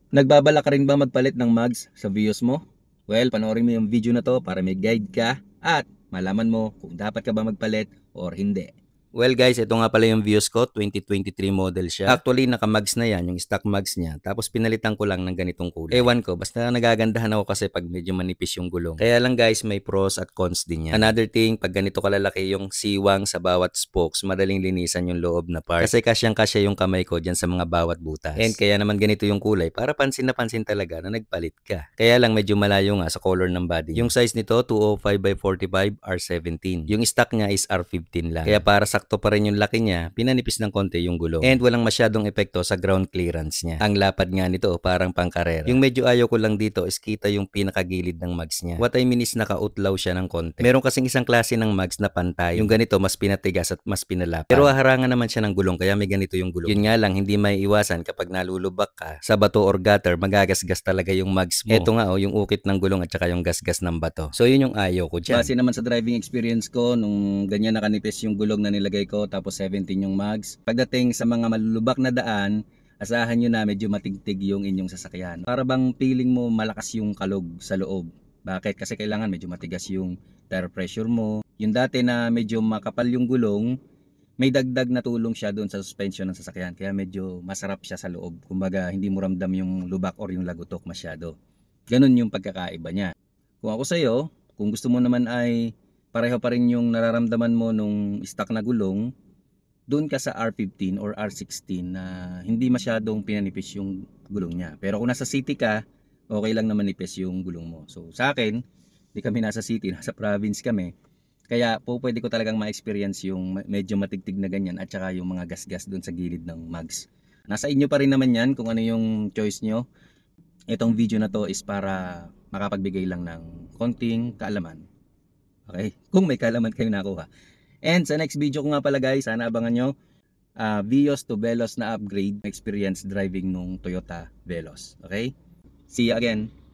Nagbabalak ka rin ba magpalit ng mugs sa Vios mo? Well, panoorin mo yung video na to para may guide ka at malaman mo kung dapat ka ba magpalit or hindi. Well guys, ito nga pala yung Vios ko, 2023 model siya. Actually, naka-mugs na yan, yung stock mugs niya. Tapos pinalitan ko lang ng ganitong kulay. Ewan ko, basta nagagandahan ako kasi pag medyo manipis yung gulong. Kaya lang guys, may pros at cons din yan. Another thing, pag ganito kalalaki yung siwang sa bawat spokes, madaling linisan yung loob na part. Kasi kasyang-kasya yung kamay ko dyan sa mga bawat butas. And kaya naman ganito yung kulay, para pansin na pansin talaga na nagpalit ka. Kaya lang medyo malayo nga sa color ng body. Yung size nito, 205 by 45 R17. Yung stock niya is R15 lang. Kaya para sakto pa rin yung laki niya, pinanipis ng konti yung gulong. And walang masyadong epekto sa ground clearance niya. Ang lapad nga nito, parang pangkarera. Yung medyo ayaw ko lang dito is kita yung pinakagilid ng mags niya. What I mean is nakautlaw siya ng konti. Meron kasing isang klase ng mags na pantay. Yung ganito, mas pinatigas at mas pinalapad. Pero harangan naman siya ng gulong, kaya may ganito yung gulong. Yun nga lang, hindi may iwasan kapag nalulubak ka sa bato or gutter, magagasgas talaga yung mags mo. Eto nga yung ukit ng gulong at saka yung gasgas ng bato. So yun yung ayaw ko dyan. Base naman sa driving experience ko, nung ganyan nakanipis yung gulong na nilagay ko, tapos 17 yung mags. Pagdating sa mga malulubak na daan, asahan nyo na medyo matigtig yung inyong sasakyan. Para bang feeling mo malakas yung kalog sa loob. Bakit? Kasi kailangan medyo matigas yung tire pressure mo. Yung dati na medyo makapal yung gulong, may dagdag na tulong siya doon sa suspension ng sasakyan. Kaya medyo masarap siya sa loob. Kumbaga hindi mo ramdam yung lubak or yung lagutok masyado. Ganun yung pagkakaiba niya. Kung ako sa'yo, kung gusto mo naman ay pareho pa rin yung nararamdaman mo nung stock na gulong, doon ka sa R15 or R16 na hindi masyadong pinanipis yung gulong niya. Pero kung nasa city ka, okay lang na manipis yung gulong mo. So sa akin, di kami nasa city, nasa province kami. Kaya po pwede ko talagang ma-experience yung medyo matigtig na ganyan at saka yung mga gas-gas doon sa gilid ng mags. Nasa inyo pa rin naman yan kung ano yung choice nyo. Itong video na to is para makapagbigay lang ng konting kaalaman. Okay? Kung may kaalaman kayo nakuha. And sa next video ko nga pala guys, sana abangan nyo Vios to Veloz na upgrade experience driving nung Toyota Veloz. Okay? See you again!